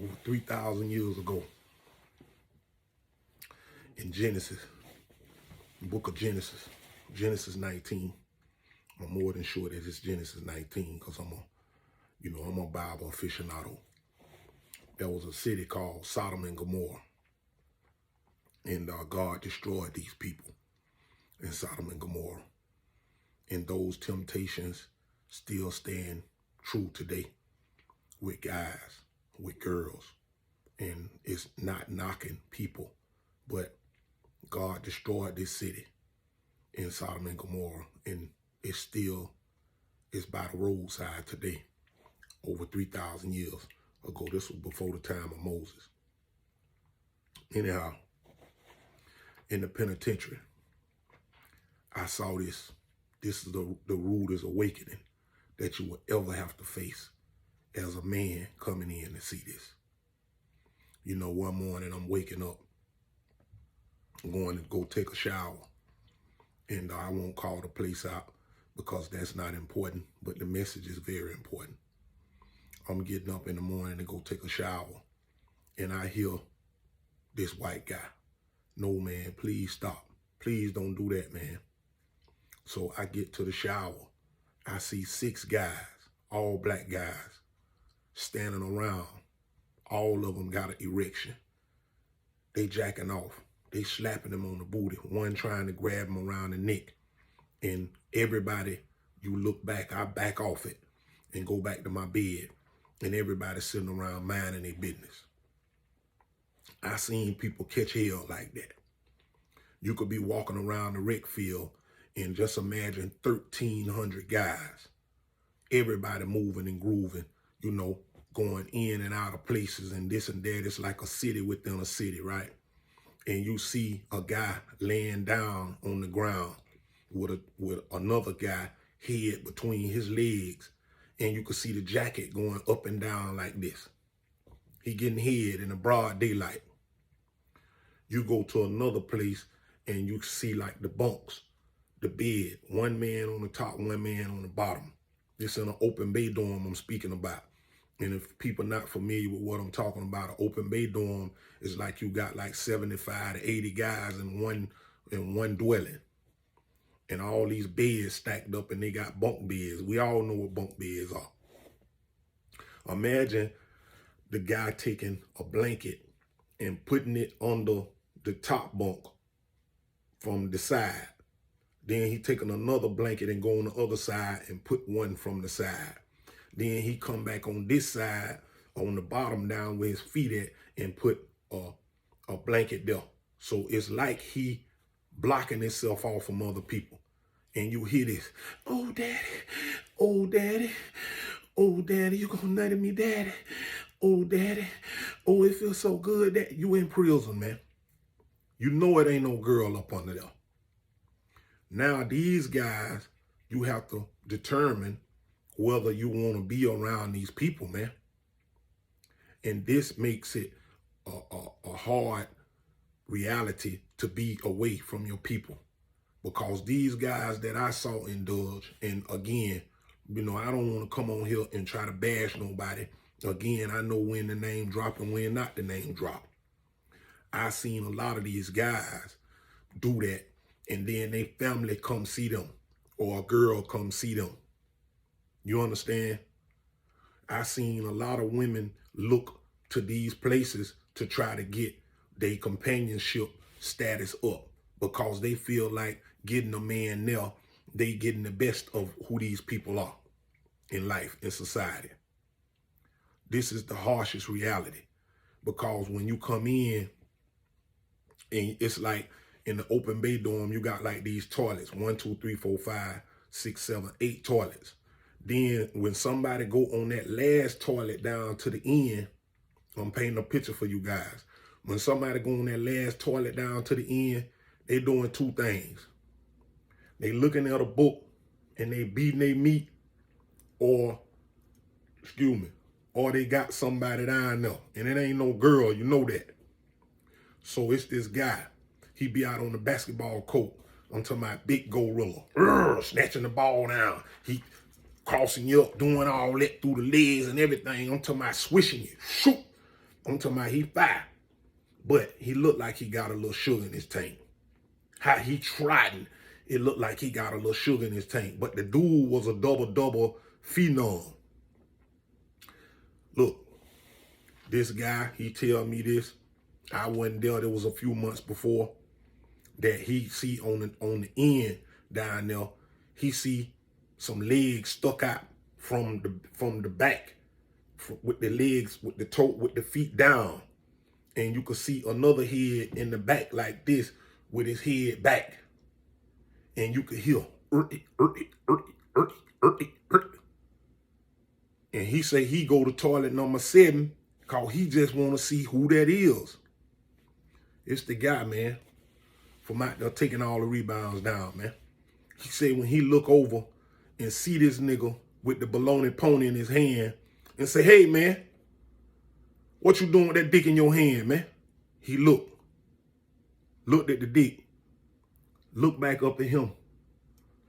over 3,000 years ago in Genesis, the book of Genesis, Genesis 19. I'm more than sure that it's Genesis 19 because I'm a Bible aficionado. There was a city called Sodom and Gomorrah, and God destroyed these people in Sodom and Gomorrah. And those temptations still stand true today with guys, with girls. And it's not knocking people, but God destroyed this city in Sodom and Gomorrah, and it's by the roadside today, over 3,000 years ago. This was before the time of Moses. Anyhow, in the penitentiary, I saw this. This is the rudest awakening that you will ever have to face as a man coming in to see this. One morning I'm waking up, I'm going to go take a shower, and I won't call the place out because that's not important, but the message is very important. I'm getting up in the morning to go take a shower, and I hear this white guy, "No, man, please stop. Please don't do that, man." So I get to the shower. I see 6 guys, all black guys, standing around. All of them got an erection. They jacking off. They slapping him on the booty. One trying to grab him around the neck. And everybody, you look back, I back off it and go back to my bed. And everybody sitting around minding their business. I seen people catch hell like that. You could be walking around the rec field and just imagine 1,300 guys. Everybody moving and grooving, going in and out of places and this and that. It's like a city within a city, right? And you see a guy laying down on the ground with another guy head between his legs, and you can see the jacket going up and down like this. He getting head in the broad daylight. You go to another place and you see like the bunks, the bed, one man on the top, one man on the bottom. This in an open bay dorm I'm speaking about. And if people not familiar with what I'm talking about, an open bay dorm is like you got like 75 to 80 guys in one dwelling. And all these beds stacked up, and they got bunk beds. We all know what bunk beds are. Imagine the guy taking a blanket and putting it under the top bunk from the side. Then he taking another blanket and go on the other side and put one from the side. Then he come back on this side, on the bottom down where his feet at, and put a blanket there. So it's like he blocking himself off from other people. And you hear this, "Oh, daddy, oh, daddy, oh, daddy, you gonna nut at me, daddy, oh, daddy, oh, it feels so good that you in prison, man." You know it ain't no girl up under there. Now these guys, you have to determine whether you want to be around these people, man. And this makes it a hard reality to be away from your people. Because these guys that I saw indulge, and again, I don't want to come on here and try to bash nobody. Again, I know when the name drop and when not the name drop. I seen a lot of these guys do that, and then their family come see them, or a girl come see them. You understand? I seen a lot of women look to these places to try to get their companionship status up because they feel like getting a man there, they getting the best of who these people are in life, in society. This is the harshest reality, because when you come in, and it's like in the open bay dorm, you got like these toilets, 1, 2, 3, 4, 5, 6, 7, 8 toilets. Then when somebody go on that last toilet down to the end, I'm painting a picture for you guys. When somebody go on that last toilet down to the end, they doing 2 things. They looking at a book and they beating their meat, or they got somebody down there. And it ain't no girl, you know that. So it's this guy. He be out on the basketball court. I'm talking about big gorilla, snatching the ball down. He crossing you up, doing all that through the legs and everything. I'm talking about swishing you. Shoot. I'm talking about he fine, but he looked like he got a little sugar in his tank. How he triding, it looked like he got a little sugar in his tank. But the dude was a double phenom. Look, this guy, he tell me this. I wasn't there. There was a few months before that he see on the end down there, he see some legs stuck out from the back, with the legs, with the feet down, and you could see another head in the back like this with his head back, and you could hear and he say he go to toilet number 7 cause he just want to see who that is. It's the guy, man, from out there taking all the rebounds down, man. He said when he look over and see this nigga with the baloney pony in his hand and say, hey, man, what you doing with that dick in your hand, man? He looked at the dick, looked back up at him,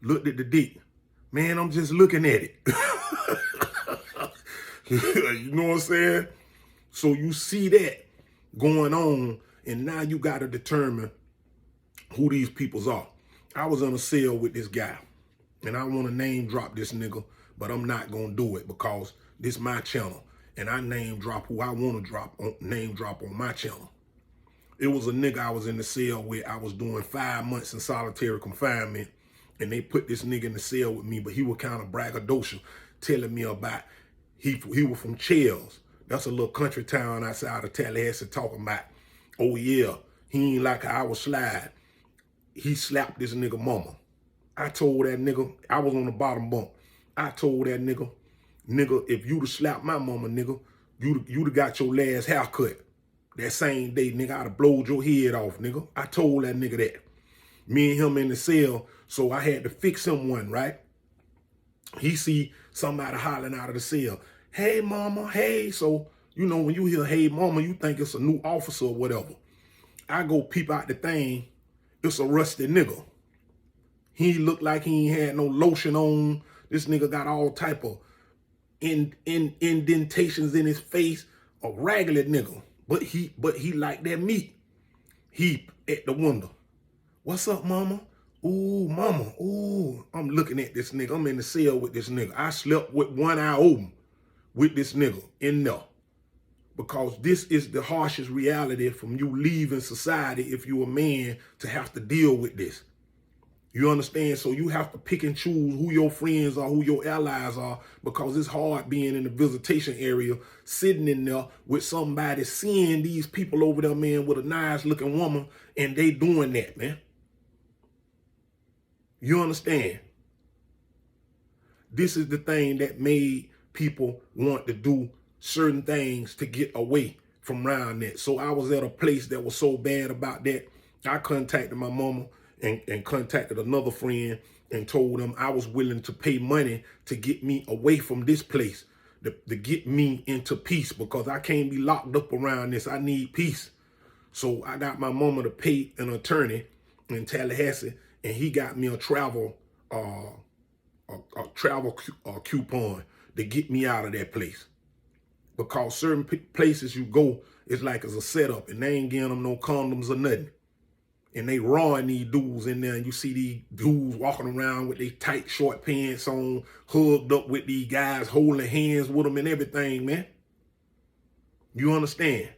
looked at the dick. Man, I'm just looking at it. You know what I'm saying? So you see that going on, and now you got to determine who these peoples are. I was in a cell with this guy, and I want to name drop this nigga, but I'm not going to do it because this is my channel, and I name drop who I want to name drop on my channel. It was a nigga I was in the cell with. I was doing 5 months in solitary confinement, and they put this nigga in the cell with me, but he was kind of braggadocious, telling me about he was from Chels. That's a little country town outside of Tallahassee, talking about, oh yeah, he ain't like how I was slide. He slapped this nigga mama. I told that nigga, I was on the bottom bunk. I told that nigga, if you'd have slapped my mama, nigga, you'd have got your last haircut. That same day, nigga, I'd have blowed your head off, nigga. I told that nigga that. Me and him in the cell, so I had to fix him one, right? He see somebody hollering out of the cell, hey, mama, hey. So, you know, when you hear, hey, mama, you think it's a new officer or whatever. I go peep out the thing. It's a rusty nigga. He looked like he ain't had no lotion on. This nigga got all type of indentations in his face. A regular nigga. But he like that meat. He at the window. What's up, mama? Ooh, mama. Ooh. I'm looking at this nigga. I'm in the cell with this nigga. I slept with one eye open with this nigga in there. Because this is the harshest reality from you leaving society if you're a man to have to deal with this. You understand? So you have to pick and choose who your friends are, who your allies are, because it's hard being in the visitation area, sitting in there with somebody, seeing these people over there, man, with a nice looking woman, and they doing that, man. You understand? This is the thing that made people want to do certain things to get away from around that. So I was at a place that was so bad about that. I contacted my mama and contacted another friend and told them I was willing to pay money to get me away from this place, to get me into peace, because I can't be locked up around this. I need peace. So I got my mama to pay an attorney in Tallahassee, and he got me a travel coupon to get me out of that place. Because certain places you go, it's like it's a setup, and they ain't giving them no condoms or nothing. And they rawing these dudes in there, and you see these dudes walking around with their tight short pants on, hugged up with these guys, holding hands with them and everything, man. You understand?